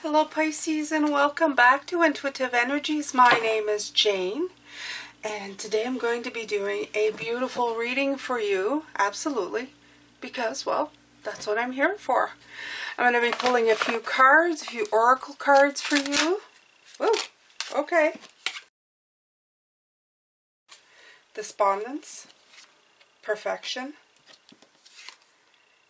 Hello Pisces, and welcome back to Intuitive Energies. My name is Jane, and today I'm going to be doing a beautiful reading for you, absolutely, because, well, that's what I'm here for. I'm going to be pulling a few cards, a few oracle cards for you. Woo, okay. Despondence, perfection,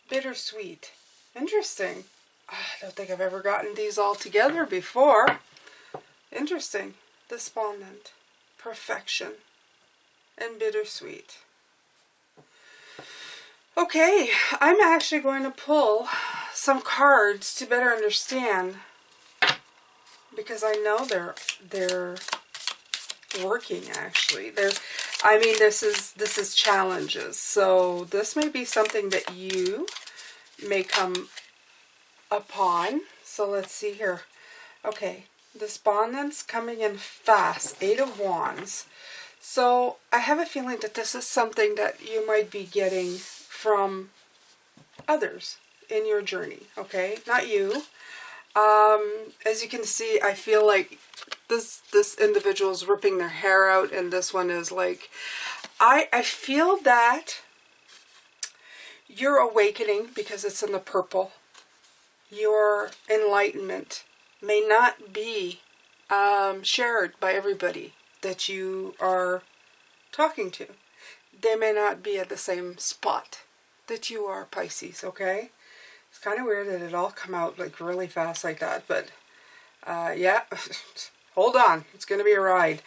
bittersweet. Interesting. I don't think I've ever gotten these all together before. Interesting. Despondent, perfection, and bittersweet. Okay, I'm actually going to pull some cards to better understand, because I know they're working. Actually, this is challenges. So this may be something that you may come upon. So let's see here. Okay, despondence coming in fast. 8 of Wands. So I have a feeling that this is something that you might be getting from others in your journey. Okay, not you. As you can see, I feel like this individual is ripping their hair out, and this one is like, I feel that you're awakening because it's in the purple. Your enlightenment may not be shared by everybody that you are talking to. They may not be at the same spot that you are, Pisces, okay? It's kind of weird that it all come out like really fast like that, but yeah, hold on. It's going to be a ride.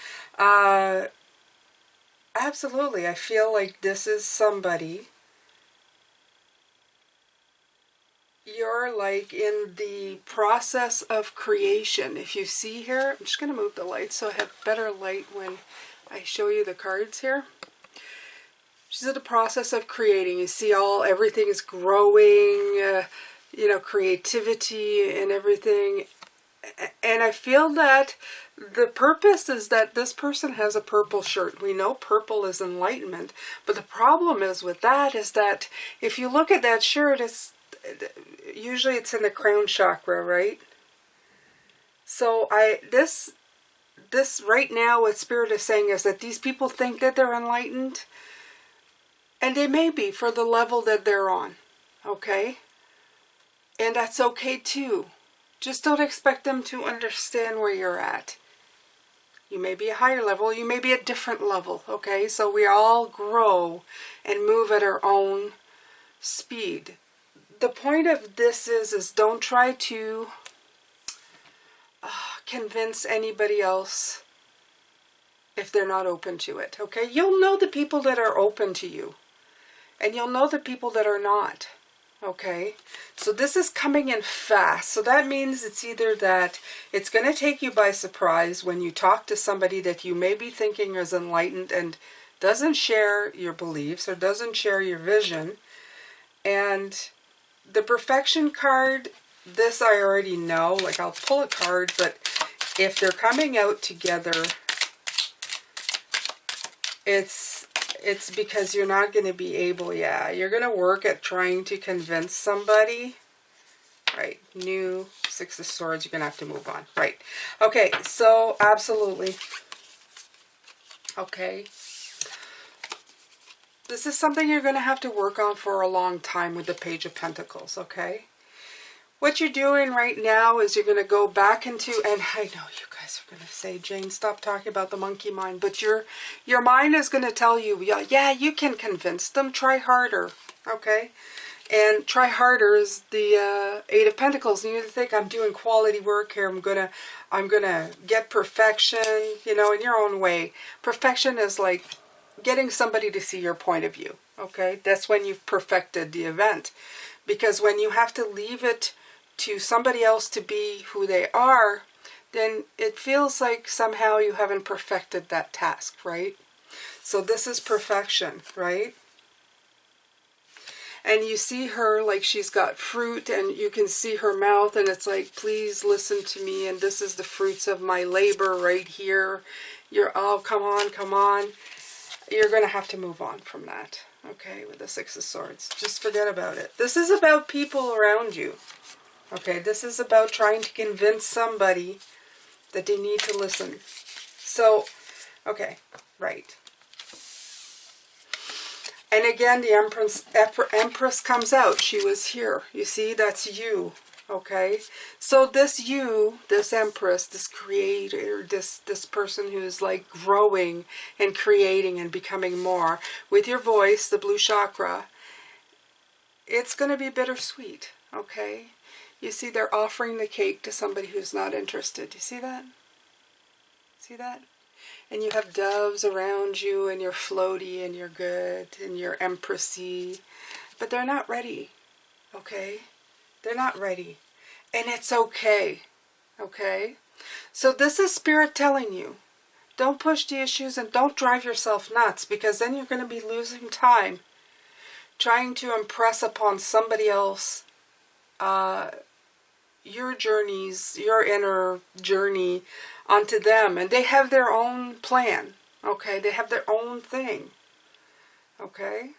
Absolutely, I feel like this is somebody. You're like in the process of creation. If you see here, I'm just going to move the light so I have better light when I show you the cards here. She's in the process of creating. You see everything is growing, creativity and everything. And I feel that the purpose is that this person has a purple shirt. We know purple is enlightenment, but the problem is with that is that if you look at that shirt, usually it's in the crown chakra, right? So this right now, what Spirit is saying is that these people think that they're enlightened, and they may be for the level that they're on, okay? And that's okay too. Just don't expect them to understand where you're at. You may be a higher level, you may be a different level, okay? So we all grow and move at our own speed. The point of this is don't try to convince anybody else if they're not open to it, okay? You'll know the people that are open to you, and you'll know the people that are not, okay? So this is coming in fast. So that means it's either that it's going to take you by surprise when you talk to somebody that you may be thinking is enlightened and doesn't share your beliefs or doesn't share your vision. And the perfection card, this I already know. Like, I'll pull a card, but if they're coming out together, it's because you're not going to be able, you're going to work at trying to convince somebody. Right, new 6 of Swords, you're going to have to move on. Right, okay, so absolutely. Okay. This is something you're going to have to work on for a long time with the Page of Pentacles, okay? What you're doing right now is you're going to go back into, and I know you guys are going to say, Jane, stop talking about the monkey mind, but your mind is going to tell you, yeah, you can convince them, try harder, okay? And try harder is the 8 of Pentacles, and you think, I'm doing quality work here, I'm gonna get perfection, in your own way. Perfection is like getting somebody to see your point of view, okay? That's when you've perfected the event. Because when you have to leave it to somebody else to be who they are, then it feels like somehow you haven't perfected that task, right? So this is perfection, right? And you see her like she's got fruit, and you can see her mouth, and it's like, please listen to me, and this is the fruits of my labor right here. Oh, come on, come on. You're going to have to move on from that, okay, with the 6 of Swords. Just forget about it. This is about people around you, Okay, this is about trying to convince somebody that they need to listen. So, okay, right. And again, the Empress comes out. She was here. You see, that's you. Okay? So this you, this Empress, this creator, this person who's like growing and creating and becoming more, with your voice, the blue chakra, it's going to be bittersweet. Okay? You see, they're offering the cake to somebody who's not interested. You see that? See that? And you have doves around you, and you're floaty, and you're good, and you're empressy. But they're not ready, okay? They're not ready. And it's okay, okay? So this is Spirit telling you, don't push the issues and don't drive yourself nuts, because then you're going to be losing time trying to impress upon somebody else your journeys, your inner journey onto them. And they have their own plan, okay? They have their own thing, okay?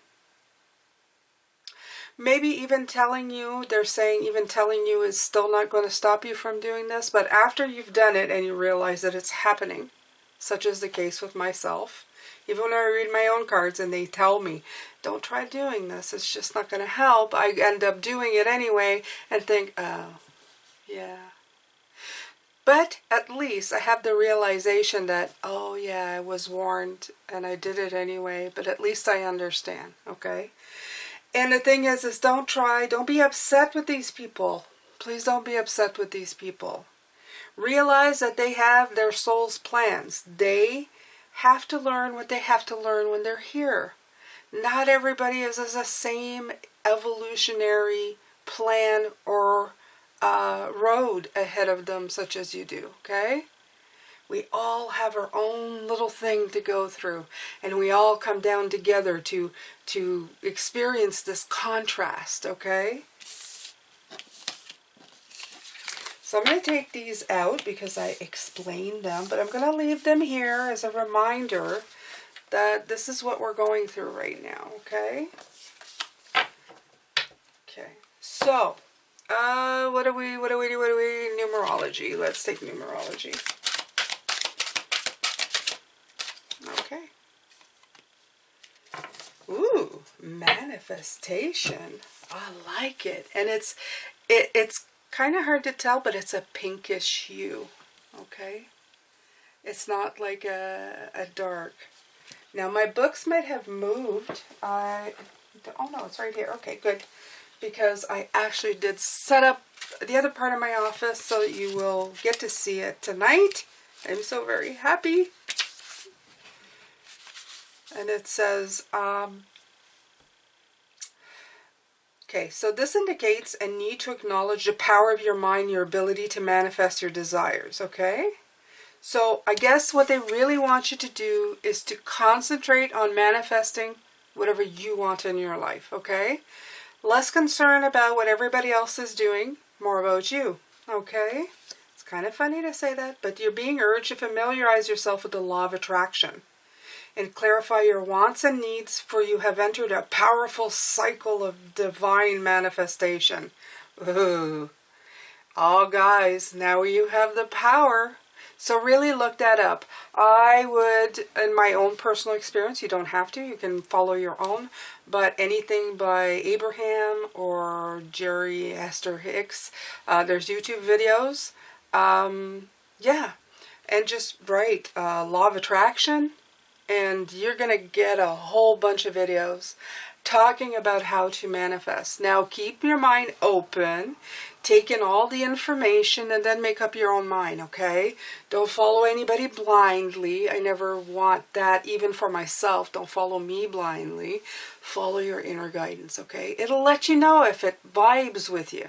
Maybe even telling you, they're saying even telling you is still not going to stop you from doing this, but after you've done it and you realize that it's happening, such as the case with myself, even when I read my own cards and they tell me, don't try doing this, it's just not going to help, I end up doing it anyway and think, oh, yeah. But at least I have the realization that, oh yeah, I was warned and I did it anyway, but at least I understand, okay? And the thing is don't be upset with these people. Please don't be upset with these people. Realize that they have their soul's plans. They have to learn what they have to learn when they're here. Not everybody is the same evolutionary plan or road ahead of them such as you do, okay? We all have our own little thing to go through, and we all come down together to experience this contrast, okay? So I'm going to take these out because I explained them, but I'm going to leave them here as a reminder that this is what we're going through right now, okay? Okay, so what do we, numerology. Let's take numerology. Okay. Ooh, manifestation. I like it. And it's kind of hard to tell, but it's a pinkish hue. Okay? It's not like a dark. Now my books might have moved. Oh no, it's right here. Okay, good. Because I actually did set up the other part of my office so that you will get to see it tonight. I'm so very happy. And it says, okay, so this indicates a need to acknowledge the power of your mind, your ability to manifest your desires, okay? So I guess what they really want you to do is to concentrate on manifesting whatever you want in your life, okay? Less concern about what everybody else is doing, more about you, okay? It's kind of funny to say that, but you're being urged to familiarize yourself with the law of attraction and clarify your wants and needs, for you have entered a powerful cycle of divine manifestation. Ooh. Oh, guys, now you have the power. So really look that up. I would, in my own personal experience, you don't have to, you can follow your own, but anything by Abraham or Jerry Esther Hicks, there's YouTube videos. Yeah, and just write Law of Attraction, and you're going to get a whole bunch of videos talking about how to manifest. Now keep your mind open, take in all the information, and then make up your own mind, okay? Don't follow anybody blindly. I never want that, even for myself. Don't follow me blindly. Follow your inner guidance, okay? It'll let you know if it vibes with you,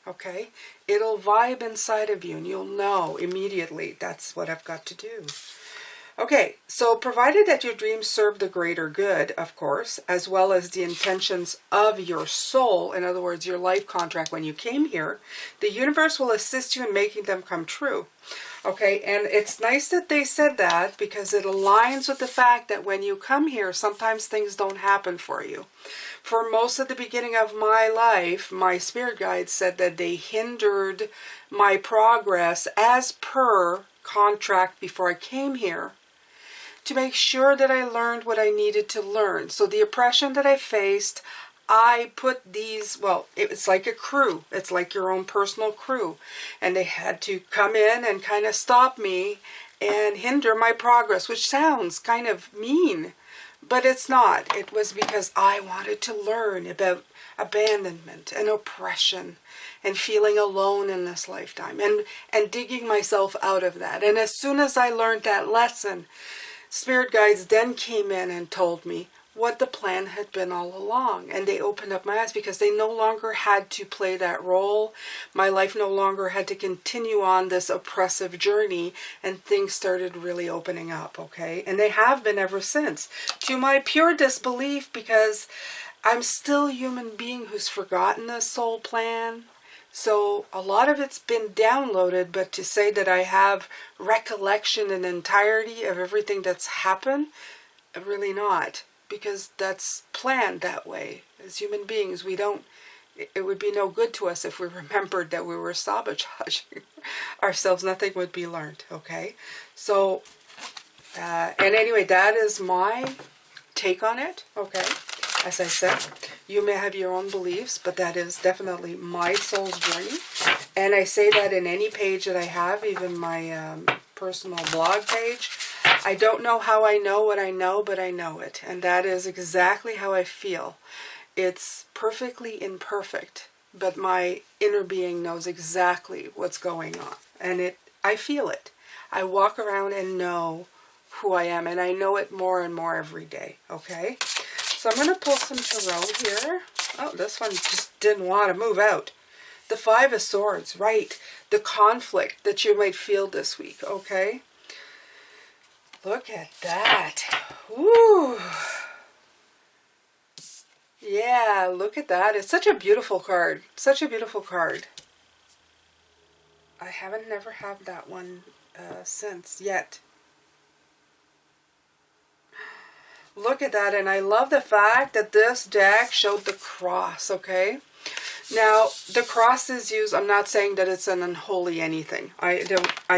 okay? It'll vibe inside of you, and you'll know immediately that's what I've got to do. Okay, so provided that your dreams serve the greater good, of course, as well as the intentions of your soul, in other words, your life contract when you came here, the universe will assist you in making them come true. Okay, and it's nice that they said that because it aligns with the fact that when you come here, sometimes things don't happen for you. For most of the beginning of my life, my spirit guides said that they hindered my progress as per contract before I came here, to make sure that I learned what I needed to learn. So the oppression that I faced, I put these, well, it's like a crew. It's like your own personal crew. And they had to come in and kind of stop me and hinder my progress, which sounds kind of mean, but it's not. It was because I wanted to learn about abandonment and oppression and feeling alone in this lifetime and digging myself out of that. And as soon as I learned that lesson, spirit guides then came in and told me what the plan had been all along. And they opened up my eyes because they no longer had to play that role. My life no longer had to continue on this oppressive journey, and things started really opening up, okay? And they have been ever since. To my pure disbelief, because I'm still a human being who's forgotten the soul plan. So a lot of it's been downloaded, but to say that I have recollection in entirety of everything that's happened, really not. Because that's planned that way. As human beings, we don't, it would be no good to us if we remembered that we were sabotaging ourselves. Nothing would be learned, okay? So, and anyway, that is my take on it, okay? As I said, you may have your own beliefs, but that is definitely my soul's journey. And I say that in any page that I have, even my personal blog page. I don't know how I know what I know, but I know it. And that is exactly how I feel. It's perfectly imperfect, but my inner being knows exactly what's going on. And I feel it. I walk around and know who I am, and I know it more and more every day, okay? So I'm going to pull some tarot here. Oh, this one just didn't want to move out. The Five of Swords, right. The conflict that you might feel this week, okay? Look at that. Ooh. Yeah, look at that. It's such a beautiful card. Such a beautiful card. I haven't never had that one since yet. Look at that, and I love the fact that this deck showed the cross, okay? Now, the cross is used, I'm not saying that it's an unholy anything. I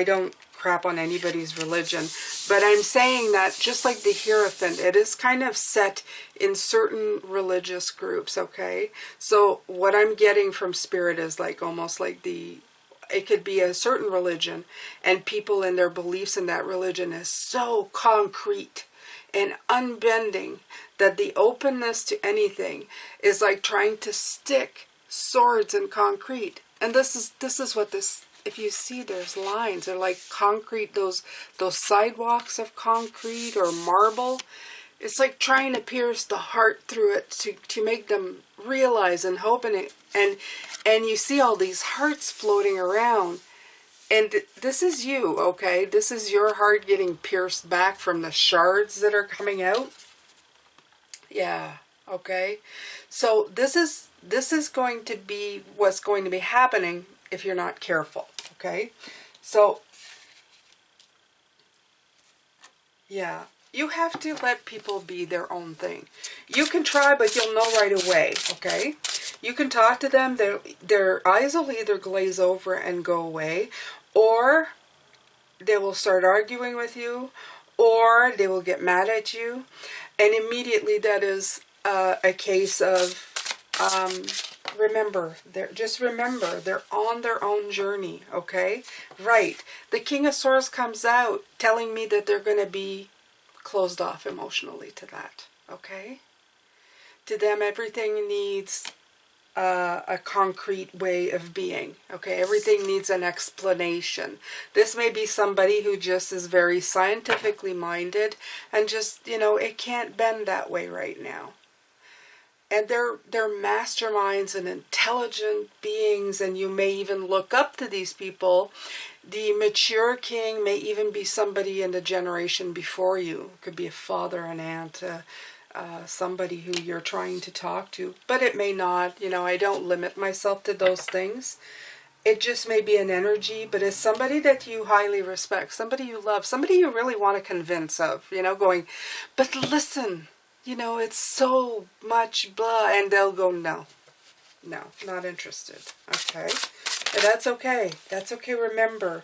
don't crap on anybody's religion, but I'm saying that just like the Hierophant, it is kind of set in certain religious groups, okay? So what I'm getting from Spirit is like almost like it could be a certain religion, and people in their beliefs in that religion is so concrete and unbending that the openness to anything is like trying to stick swords in concrete. And this is what this, if you see, there's lines, they're like concrete, those sidewalks of concrete or marble. It's like trying to pierce the heart through it to make them realize and hope in it. And you see all these hearts floating around. And this is you, okay? This is your heart getting pierced back from the shards that are coming out. Yeah, okay? So this is going to be what's going to be happening if you're not careful, okay? So, yeah, you have to let people be their own thing. You can try, but you'll know right away, okay? You can talk to them, their eyes will either glaze over and go away, or they will start arguing with you, or they will get mad at you, and immediately that is a case of remember, they're on their own journey, okay? Right. The King of Swords comes out telling me that they're going to be closed off emotionally to that, okay? To them, everything needs a concrete way of being, okay? Everything needs an explanation. This may be somebody who just is very scientifically minded and just, you know, it can't bend that way right now. And they're masterminds and intelligent beings, and you may even look up to these people. The mature king may even be somebody in the generation before you. It could be a father, an aunt, somebody who you're trying to talk to. But it may not. You know, I don't limit myself to those things. It just may be an energy, but it's somebody that you highly respect, somebody you love, somebody you really want to convince of, you know, going, but listen, you know, it's so much blah, and they'll go, no, not interested, okay? And that's okay. That's okay. Remember,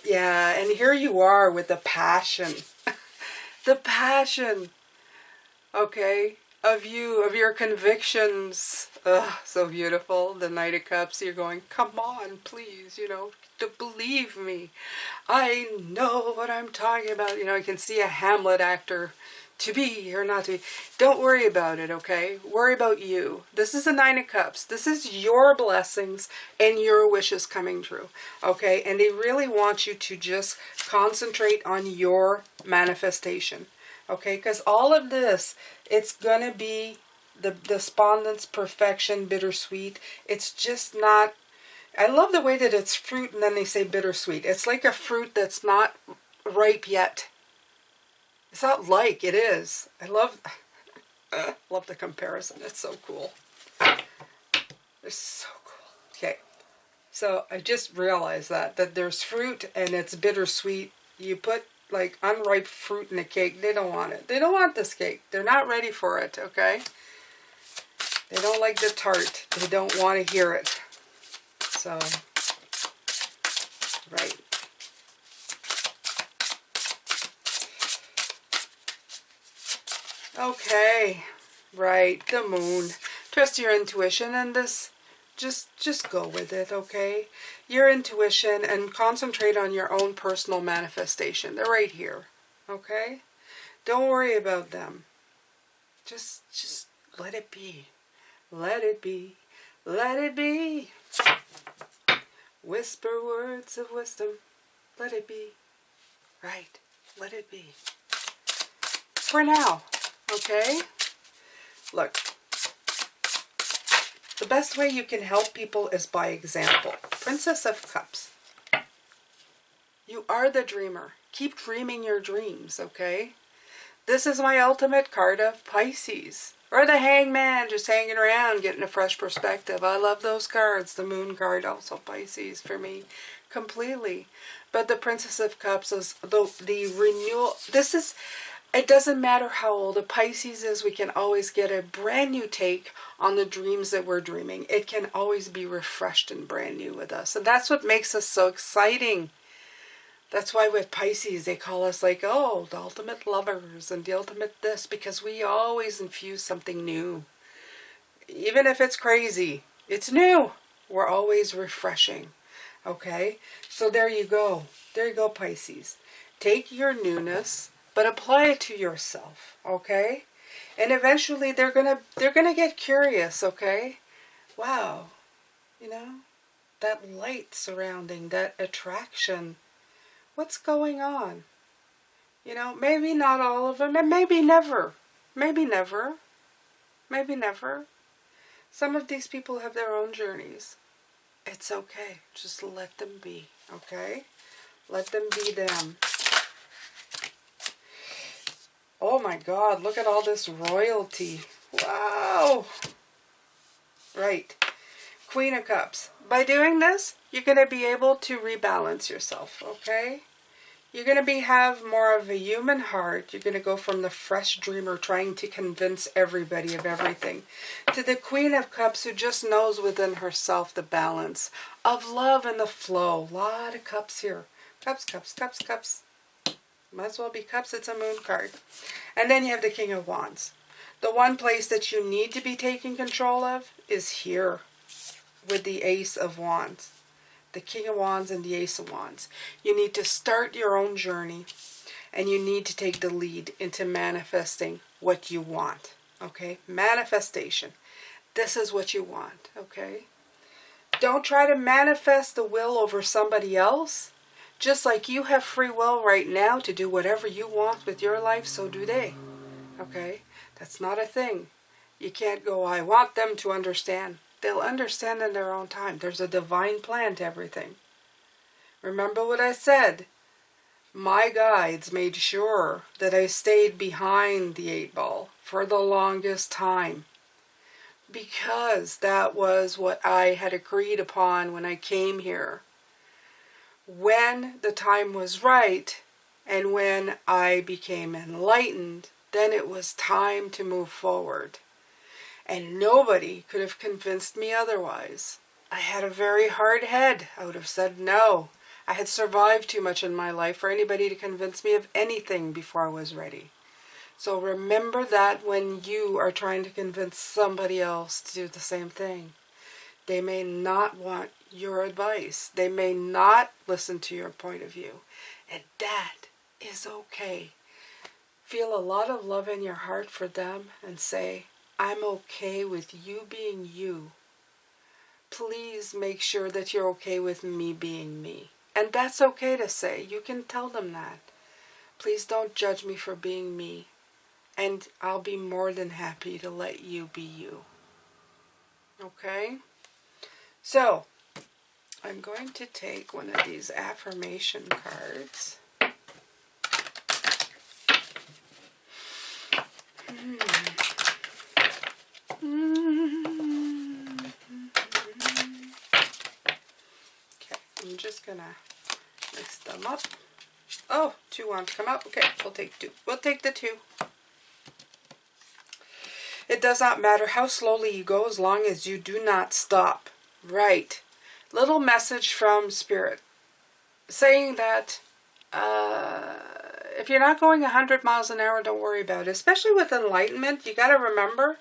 yeah, and here you are with the passion, the passion, okay, of you, of your convictions. Ugh, so beautiful. The Knight of Cups, you're going, come on, please, you know, to believe me. I know what I'm talking about. You know, I can see a Hamlet actor, to be or not to be. Don't worry about it, okay? Worry about you. This is a Nine of Cups. This is your blessings and your wishes coming true, okay? And they really want you to just concentrate on your manifestation. Okay, because all of this, it's going to be the despondence, perfection, bittersweet. It's just not, I love the way that it's fruit and then they say bittersweet. It's like a fruit that's not ripe yet. It's not like, it is. I love the comparison. It's so cool. It's so cool. Okay, so I just realized that there's fruit and it's bittersweet. You put like unripe fruit in a cake, they don't want it. They don't want this cake. They're not ready for it, okay? They don't like the tart. They don't want to hear it. So, right. Okay, right, the moon. Trust your intuition and this, just go with it, okay? Your intuition, and concentrate on your own personal manifestation. They're right here, okay? Don't worry about them. Just let it be. Let it be. Let it be. Whisper words of wisdom. Let it be. Right. Let it be. For now, okay? Look. The best way you can help people is by example. Princess of Cups. You are the dreamer. Keep dreaming your dreams, okay? This is my ultimate card of Pisces. Or the Hangman, just hanging around, getting a fresh perspective. I love those cards. The Moon card, also Pisces for me, completely. But the Princess of Cups is the renewal. This is, it doesn't matter how old a Pisces is, we can always get a brand new take on the dreams that we're dreaming. It can always be refreshed and brand new with us. And that's what makes us so exciting. That's why with Pisces, they call us like, oh, the ultimate lovers and the ultimate this, because we always infuse something new. Even if it's crazy, it's new. We're always refreshing. Okay? So there you go. There you go, Pisces. Take your newness, but apply it to yourself. Okay? And eventually they're gonna get curious, okay? Wow. You know? That light surrounding, that attraction. What's going on? You know, maybe not all of them, and maybe never. Maybe never. Maybe never. Some of these people have their own journeys. It's okay. Just let them be, okay? Let them be them. Oh my God, look at all this royalty. Wow. Right. Queen of Cups. By doing this, you're going to be able to rebalance yourself, okay? You're going to have more of a human heart. You're going to go from the fresh dreamer trying to convince everybody of everything to the Queen of Cups who just knows within herself the balance of love and the flow. A lot of cups here. Cups, cups, cups, cups. Might as well be cups. It's a moon card. And then you have the King of Wands. The one place that you need to be taking control of is here with the Ace of Wands. The King of Wands and the Ace of Wands. You need to start your own journey, and you need to take the lead into manifesting what you want, okay? Manifestation. This is what you want, okay? Don't try to manifest the will over somebody else. Just like you have free will right now to do whatever you want with your life, so do they, okay? That's not a thing. You can't go, I want them to understand. They'll understand in their own time. There's a divine plan to everything. Remember what I said. My guides made sure that I stayed behind the 8 ball for the longest time, because that was what I had agreed upon when I came here. When the time was right, and when I became enlightened, then it was time to move forward. And nobody could have convinced me otherwise. I had a very hard head. I would have said no. I had survived too much in my life for anybody to convince me of anything before I was ready. So remember that when you are trying to convince somebody else to do the same thing. They may not want your advice. They may not listen to your point of view. And that is okay. Feel a lot of love in your heart for them and say, I'm okay with you being you. Please make sure that you're okay with me being me. And that's okay to say. You can tell them that. Please don't judge me for being me. And I'll be more than happy to let you be you. Okay? So, I'm going to take one of these affirmation cards. Okay, I'm just gonna mix them up. Oh, 2 want to come up. Okay, we'll take 2. We'll take the 2. It does not matter how slowly you go as long as you do not stop. Right. Little message from Spirit saying that if you're not going 100 miles an hour, don't worry about it. Especially with enlightenment, you got to remember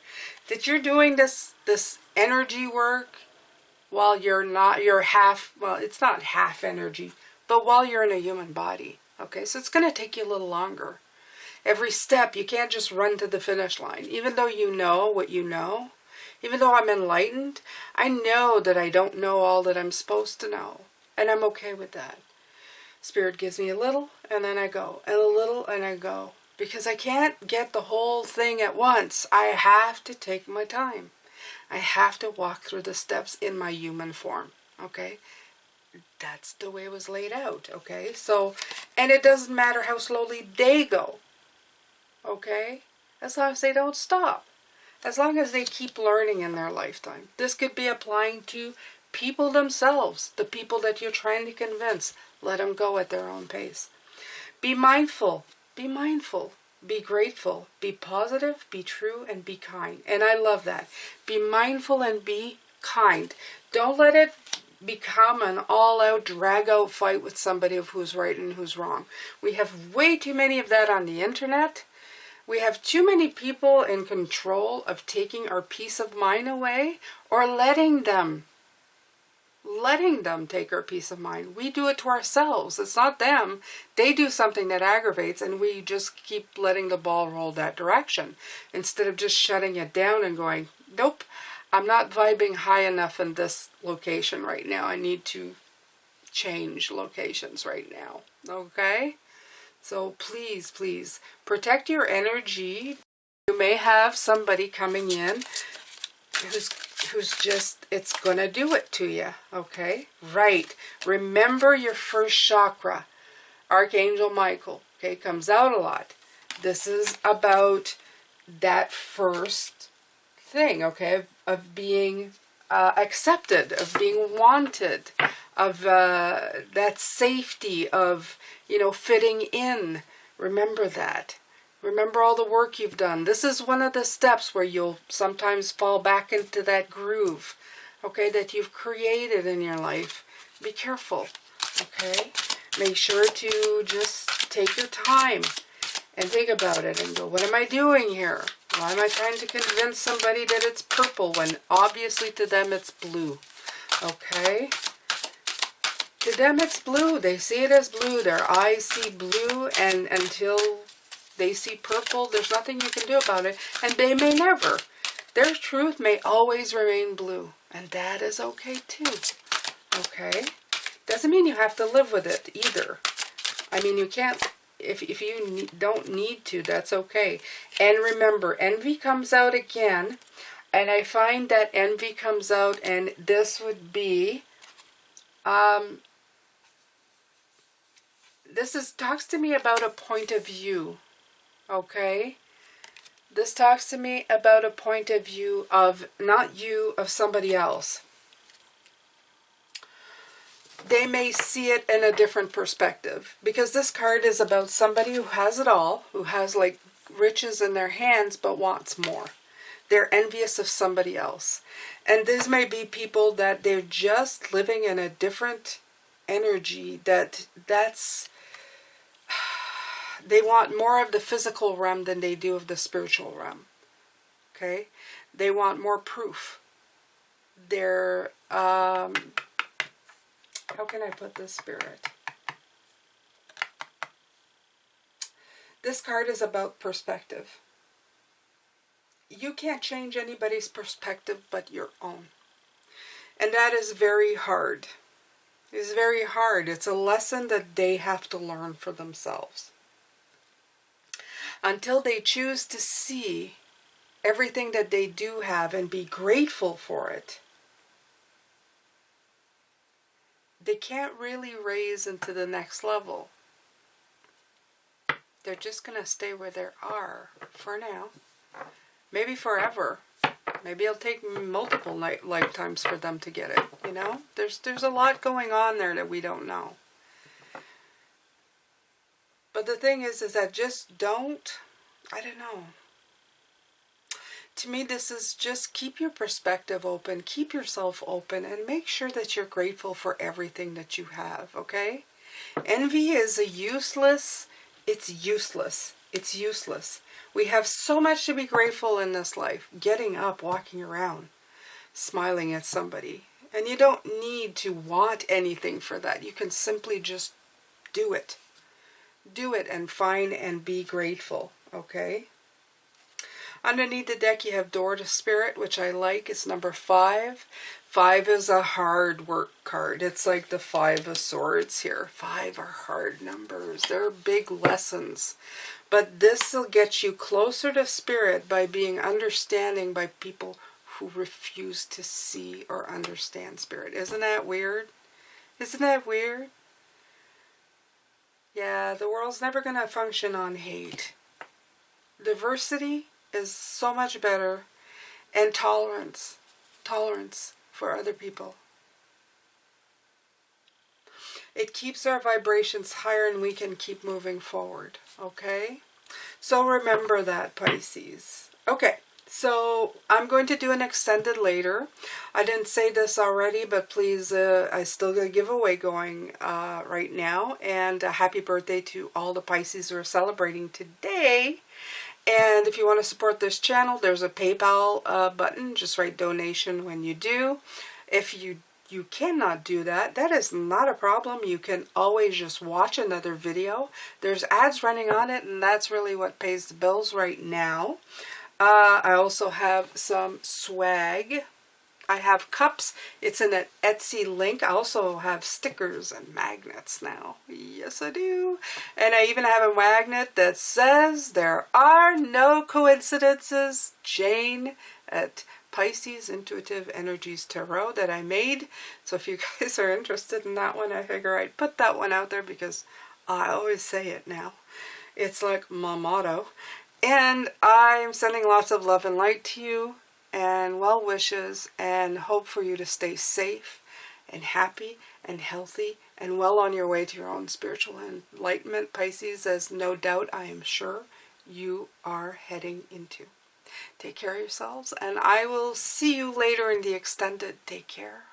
that you're doing this energy work while you're half, well, it's not half energy, but while you're in a human body. Okay, so it's going to take you a little longer. Every step, you can't just run to the finish line. Even though you know what you know, even though I'm enlightened, I know that I don't know all that I'm supposed to know. And I'm okay with that. Spirit gives me a little, and then I go. And a little, and I go. Because I can't get the whole thing at once. I have to take my time. I have to walk through the steps in my human form. Okay? That's the way it was laid out. Okay? So, and it doesn't matter how slowly they go. Okay? As long as they don't stop. As long as they keep learning in their lifetime. This could be applying to people themselves, the people that you're trying to convince. Let them go at their own pace. Be mindful. Be mindful. Be grateful. Be positive. Be true. And be kind. And I love that. Be mindful and be kind. Don't let it become an all-out, drag-out fight with somebody of who's right and who's wrong. We have way too many of that on the internet. We have too many people in control of taking our peace of mind away or letting them take our peace of mind. We do it to ourselves. It's not them. They do something that aggravates and we just keep letting the ball roll that direction instead of just shutting it down and going, nope, I'm not vibing high enough in this location right now. I need to change locations right now. Okay? So please, please, protect your energy. You may have somebody coming in who's just, it's going to do it to you, okay? Right. Remember your first chakra. Archangel Michael, okay, comes out a lot. This is about that first thing, okay, of being accepted, of being wanted, of that safety of, fitting in. Remember that. Remember all the work you've done. This is one of the steps where you'll sometimes fall back into that groove, okay, that you've created in your life. Be careful, okay? Make sure to just take your time and think about it and go, what am I doing here? Why am I trying to convince somebody that it's purple when obviously to them it's blue, okay? To them it's blue. They see it as blue. Their eyes see blue, and until they see purple, there's nothing you can do about it. And they may never. Their truth may always remain blue. And that is okay too. Okay? Doesn't mean you have to live with it either. I mean, you can't if you don't need to, that's okay. And remember, envy comes out again. And I find that envy comes out, and this would be, talks to me about a point of view, okay? This talks to me about a point of view of, not you, of somebody else. They may see it in a different perspective, because this card is about somebody who has it all, who has like riches in their hands, but wants more. They're envious of somebody else. And these may be people that they're just living in a different energy, that's they want more of the physical realm than they do of the spiritual realm. Okay? They want more proof. They're, how can I put this, Spirit? This card is about perspective. You can't change anybody's perspective but your own. And that is very hard. It's very hard. It's a lesson that they have to learn for themselves. Until they choose to see everything that they do have and be grateful for it, they can't really raise into the next level. They're just going to stay where they are for now. Maybe forever. Maybe it'll take multiple lifetimes for them to get it, you know? There's a lot going on there that we don't know. But the thing is that just don't, I don't know. To me, this is just keep your perspective open, keep yourself open, and make sure that you're grateful for everything that you have, okay? Envy is it's useless. It's useless. We have so much to be grateful in this life. Getting up, walking around, smiling at somebody. And you don't need to want anything for that. You can simply just do it. Do it and find and be grateful, okay? Underneath the deck you have Door to Spirit, which I like. It's number 5. 5 is a hard work card. It's like the 5 of Swords here. 5 are hard numbers. They're big lessons. But this will get you closer to Spirit by being understanding by people who refuse to see or understand Spirit. Isn't that weird? Isn't that weird? Yeah, the world's never going to function on hate. Diversity is so much better, and tolerance for other people. It keeps our vibrations higher and we can keep moving forward, okay? So remember that, Pisces. Okay, so I'm going to do an extended later. I didn't say this already, but please, I still got a giveaway going right now. And a happy birthday to all the Pisces who are celebrating today. And if you want to support this channel, there's a PayPal button. Just write donation when you do. If you cannot do that, that is not a problem. You can always just watch another video. There's ads running on it, and that's really what pays the bills right now. I also have some swag. I have cups. It's in an Etsy link. I also have stickers and magnets now. Yes, I do. And I even have a magnet that says, "There are no coincidences." Jane at Pisces Intuitive Energies Tarot that I made. So if you guys are interested in that one, I figure I'd put that one out there because I always say it now. It's like my motto. And I'm sending lots of love and light to you, and well wishes, and hope for you to stay safe and happy and healthy and well on your way to your own spiritual enlightenment, Pisces, as no doubt I am sure you are heading into. Take care of yourselves, and I will see you later in the extended. Take care.